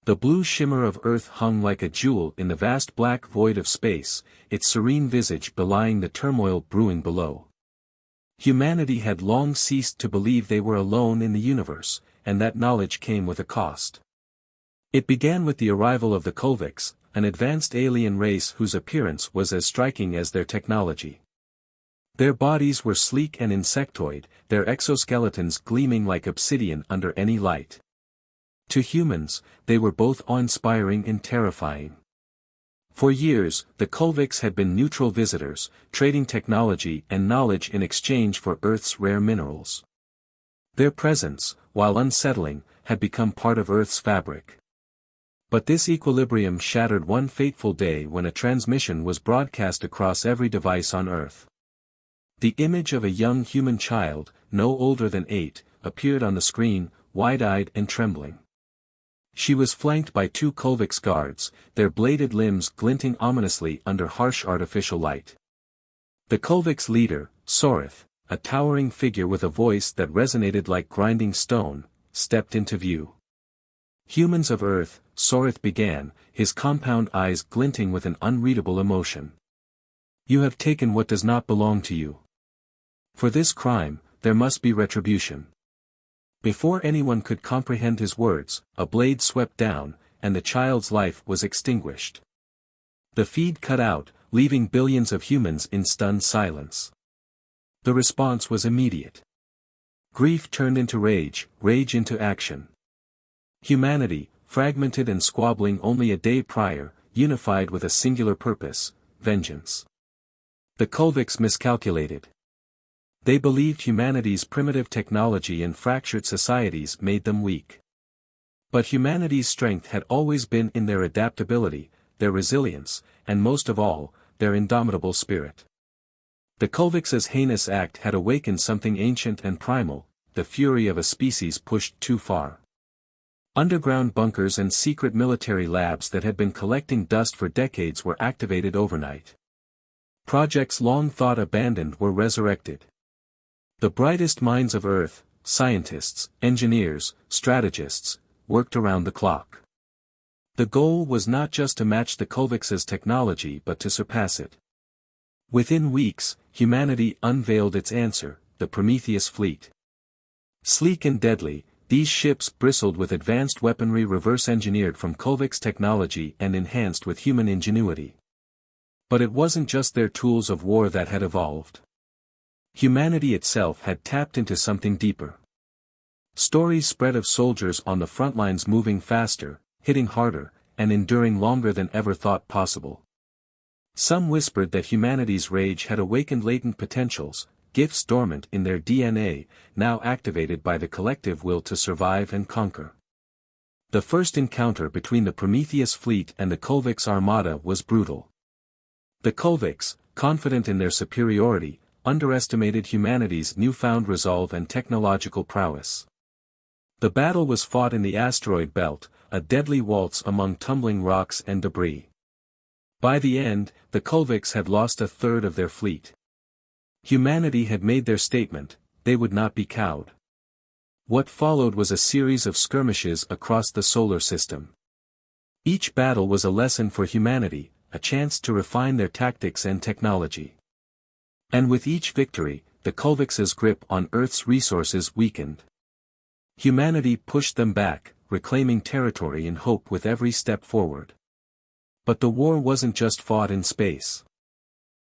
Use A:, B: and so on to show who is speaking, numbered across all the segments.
A: The blue shimmer of Earth hung like a jewel in the vast black void of space, its serene visage belying the turmoil brewing below. Humanity had long ceased to believe they were alone in the universe, and that knowledge came with a cost. It began with the arrival of the Kulvix, an advanced alien race whose appearance was as striking as their technology. Their bodies were sleek and insectoid, their exoskeletons gleaming like obsidian under any light. To humans, they were both awe-inspiring and terrifying. For years, the Kulvix had been neutral visitors, trading technology and knowledge in exchange for Earth's rare minerals. Their presence, while unsettling, had become part of Earth's fabric. But this equilibrium shattered one fateful day when a transmission was broadcast across every device on Earth. The image of a young human child, no older than 8, appeared on the screen, wide-eyed and trembling. She was flanked by 2 Kulvix guards, their bladed limbs glinting ominously under harsh artificial light. The Kulvix leader, Sorith, a towering figure with a voice that resonated like grinding stone, stepped into view. "Humans of Earth," Sorith began, his compound eyes glinting with an unreadable emotion. "You have taken what does not belong to you. For this crime, there must be retribution." Before anyone could comprehend his words, a blade swept down, and the child's life was extinguished. The feed cut out, leaving billions of humans in stunned silence. The response was immediate. Grief turned into rage, rage into action. Humanity, fragmented and squabbling only a day prior, unified with a singular purpose: vengeance. The Kulvix miscalculated. They believed humanity's primitive technology and fractured societies made them weak. But humanity's strength had always been in their adaptability, their resilience, and most of all, their indomitable spirit. The Kulvix's heinous act had awakened something ancient and primal, the fury of a species pushed too far. Underground bunkers and secret military labs that had been collecting dust for decades were activated overnight. Projects long thought abandoned were resurrected. The brightest minds of Earth, scientists, engineers, strategists, worked around the clock. The goal was not just to match the Kulvix's technology but to surpass it. Within weeks, humanity unveiled its answer, the Prometheus fleet. Sleek and deadly, these ships bristled with advanced weaponry reverse-engineered from Kulvix technology and enhanced with human ingenuity. But it wasn't just their tools of war that had evolved. Humanity itself had tapped into something deeper. Stories spread of soldiers on the front lines moving faster, hitting harder, and enduring longer than ever thought possible. Some whispered that humanity's rage had awakened latent potentials, gifts dormant in their DNA, now activated by the collective will to survive and conquer. The first encounter between the Prometheus fleet and the Kulvix armada was brutal. The Kulvix, confident in their superiority, underestimated humanity's newfound resolve and technological prowess. The battle was fought in the asteroid belt, a deadly waltz among tumbling rocks and debris. By the end, the Kulvix had lost a third of their fleet. Humanity had made their statement, they would not be cowed. What followed was a series of skirmishes across the solar system. Each battle was a lesson for humanity, a chance to refine their tactics and technology. And with each victory, the Kulvix's grip on Earth's resources weakened. Humanity pushed them back, reclaiming territory and hope with every step forward. But the war wasn't just fought in space.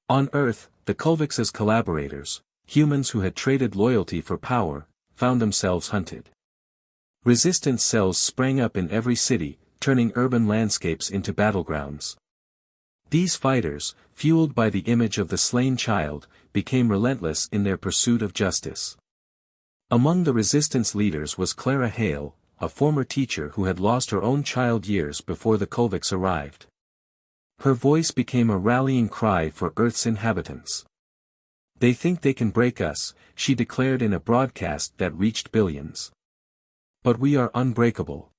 A: On Earth, the Kulvix's collaborators, humans who had traded loyalty for power, found themselves hunted. Resistance cells sprang up in every city, turning urban landscapes into battlegrounds. These fighters, fueled by the image of the slain child, became relentless in their pursuit of justice. Among the resistance leaders was Clara Hale, a former teacher who had lost her own child years before the Kulvix arrived. Her voice became a rallying cry for Earth's inhabitants. "They think they can break us," she declared in a broadcast that reached billions. "But we are unbreakable.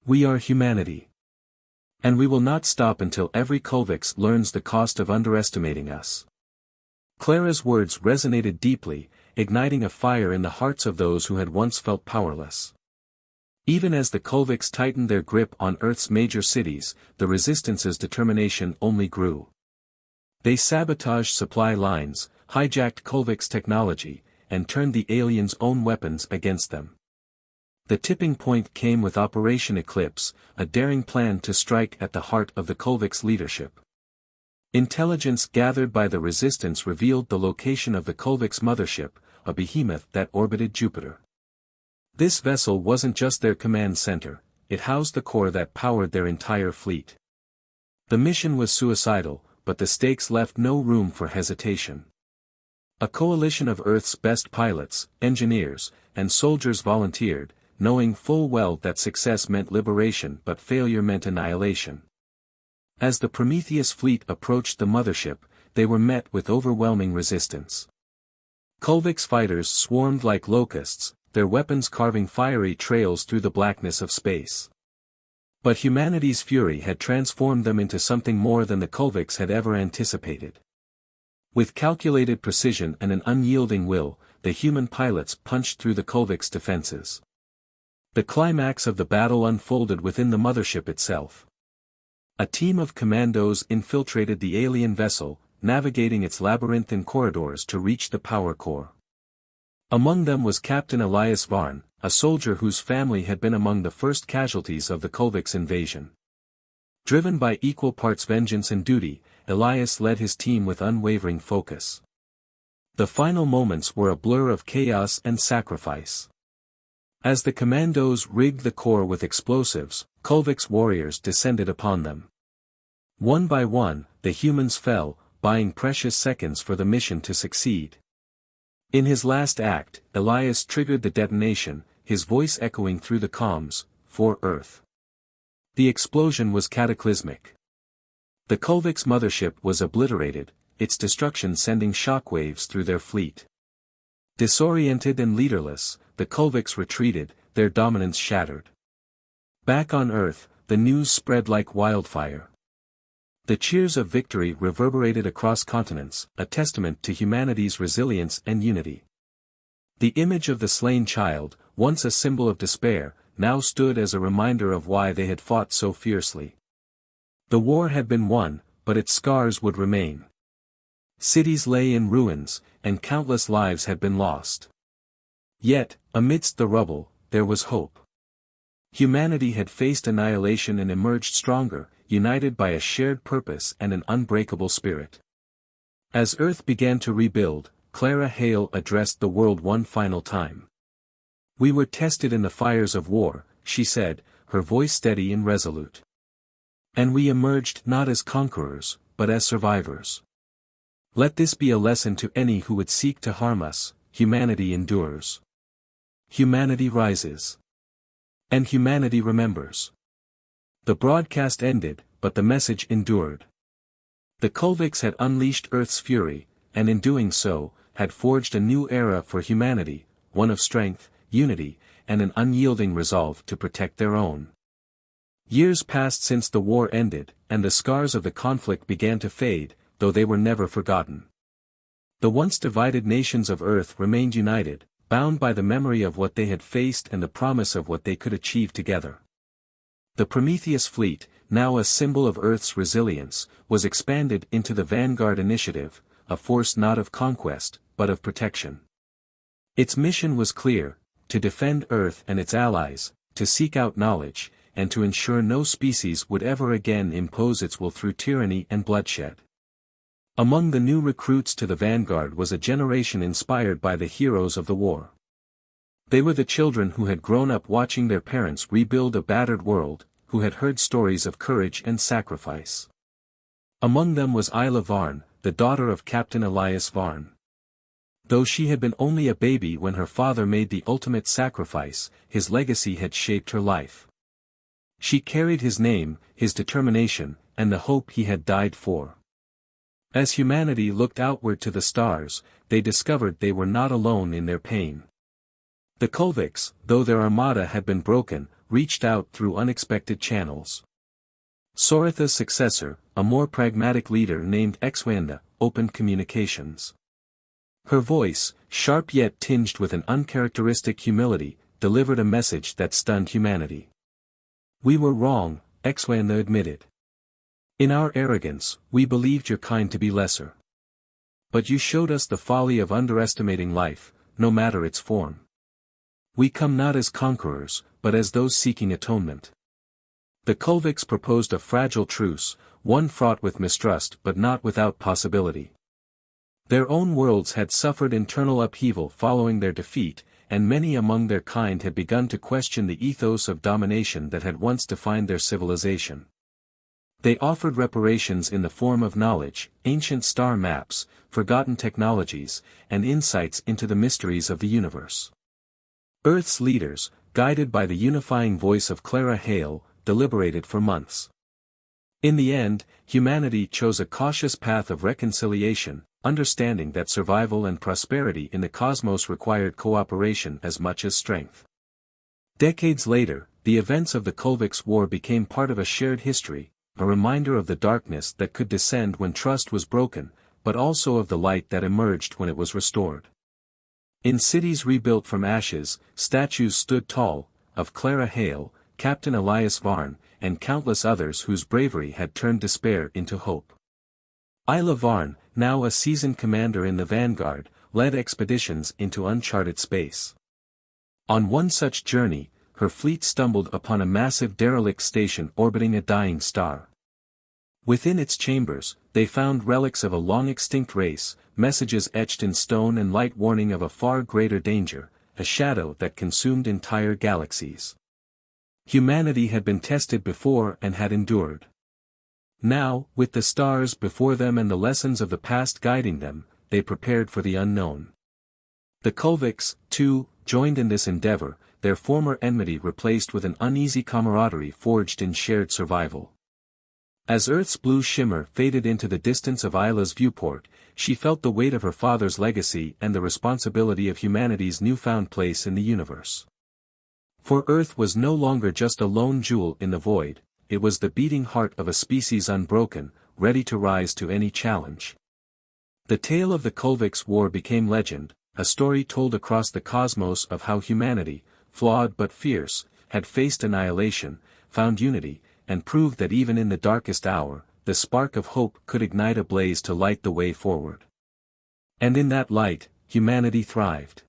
A: We are humanity. And we will not stop until every Kulvix learns the cost of underestimating us." Clara's words resonated deeply, igniting a fire in the hearts of those who had once felt powerless. Even as the Kulvix tightened their grip on Earth's major cities, the Resistance's determination only grew. They sabotaged supply lines, hijacked Kulvix technology, and turned the aliens' own weapons against them. The tipping point came with Operation Eclipse, a daring plan to strike at the heart of the Kulvix leadership. Intelligence gathered by the Resistance revealed the location of the Kulvix mothership, a behemoth that orbited Jupiter. This vessel wasn't just their command center, it housed the core that powered their entire fleet. The mission was suicidal, but the stakes left no room for hesitation. A coalition of Earth's best pilots, engineers, and soldiers volunteered, knowing full well that success meant liberation but failure meant annihilation. As the Prometheus fleet approached the mothership, they were met with overwhelming resistance. Kulvix fighters swarmed like locusts, their weapons carving fiery trails through the blackness of space. But humanity's fury had transformed them into something more than the Kulvix had ever anticipated. With calculated precision and an unyielding will, the human pilots punched through the Kulvix defenses. The climax of the battle unfolded within the mothership itself. A team of commandos infiltrated the alien vessel, navigating its labyrinthine corridors to reach the power core. Among them was Captain Elias Varn, a soldier whose family had been among the first casualties of the Kulvix invasion. Driven by equal parts vengeance and duty, Elias led his team with unwavering focus. The final moments were a blur of chaos and sacrifice. As the commandos rigged the core with explosives, Kulvix warriors descended upon them. One by one, the humans fell, buying precious seconds for the mission to succeed. In his last act, Elias triggered the detonation, his voice echoing through the comms, "For Earth." The explosion was cataclysmic. The Kulvix mothership was obliterated, its destruction sending shockwaves through their fleet. Disoriented and leaderless, the Kulvix retreated, their dominance shattered. Back on Earth, the news spread like wildfire. The cheers of victory reverberated across continents, a testament to humanity's resilience and unity. The image of the slain child, once a symbol of despair, now stood as a reminder of why they had fought so fiercely. The war had been won, but its scars would remain. Cities lay in ruins, and countless lives had been lost. Yet, amidst the rubble, there was hope. Humanity had faced annihilation and emerged stronger, united by a shared purpose and an unbreakable spirit. As Earth began to rebuild, Clara Hale addressed the world one final time. "We were tested in the fires of war," she said, her voice steady and resolute. "And we emerged not as conquerors, but as survivors. Let this be a lesson to any who would seek to harm us: humanity endures. Humanity rises. And humanity remembers." The broadcast ended, but the message endured. The Kulvix had unleashed Earth's fury, and in doing so, had forged a new era for humanity, one of strength, unity, and an unyielding resolve to protect their own. Years passed since the war ended, and the scars of the conflict began to fade, though they were never forgotten. The once divided nations of Earth remained united, bound by the memory of what they had faced and the promise of what they could achieve together. The Prometheus fleet, now a symbol of Earth's resilience, was expanded into the Vanguard Initiative, a force not of conquest, but of protection. Its mission was clear: to defend Earth and its allies, to seek out knowledge, and to ensure no species would ever again impose its will through tyranny and bloodshed. Among the new recruits to the Vanguard was a generation inspired by the heroes of the war. They were the children who had grown up watching their parents rebuild a battered world, who had heard stories of courage and sacrifice. Among them was Isla Varn, the daughter of Captain Elias Varn. Though she had been only a baby when her father made the ultimate sacrifice, his legacy had shaped her life. She carried his name, his determination, and the hope he had died for. As humanity looked outward to the stars, they discovered they were not alone in their pain. The Kulvix, though their armada had been broken, reached out through unexpected channels. Soritha's successor, a more pragmatic leader named Exwanda, opened communications. Her voice, sharp yet tinged with an uncharacteristic humility, delivered a message that stunned humanity. We were wrong, HFY admitted. In our arrogance, we believed your kind to be lesser. But you showed us the folly of underestimating life, no matter its form. We come not as conquerors, but as those seeking atonement. The Kulvix proposed a fragile truce, one fraught with mistrust but not without possibility. Their own worlds had suffered internal upheaval following their defeat, and many among their kind had begun to question the ethos of domination that had once defined their civilization. They offered reparations in the form of knowledge, ancient star maps, forgotten technologies, and insights into the mysteries of the universe. Earth's leaders, guided by the unifying voice of Clara Hale, deliberated for months. In the end, humanity chose a cautious path of reconciliation, understanding that survival and prosperity in the cosmos required cooperation as much as strength. Decades later, the events of the Kulvix War became part of a shared history, a reminder of the darkness that could descend when trust was broken, but also of the light that emerged when it was restored. In cities rebuilt from ashes, statues stood tall, of Clara Hale, Captain Elias Varn, and countless others whose bravery had turned despair into hope. Isla Varn, now a seasoned commander in the vanguard, led expeditions into uncharted space. On one such journey, her fleet stumbled upon a massive derelict station orbiting a dying star. Within its chambers, they found relics of a long-extinct race, messages etched in stone and light warning of a far greater danger, a shadow that consumed entire galaxies. Humanity had been tested before and had endured. Now, with the stars before them and the lessons of the past guiding them, they prepared for the unknown. The Kulvix, too, joined in this endeavor, their former enmity replaced with an uneasy camaraderie forged in shared survival. As Earth's blue shimmer faded into the distance of Isla's viewport, she felt the weight of her father's legacy and the responsibility of humanity's newfound place in the universe. For Earth was no longer just a lone jewel in the void, it was the beating heart of a species unbroken, ready to rise to any challenge. The tale of the Kulvix War became legend, a story told across the cosmos of how humanity, flawed but fierce, had faced annihilation, found unity, and proved that even in the darkest hour, the spark of hope could ignite a blaze to light the way forward. And in that light, humanity thrived.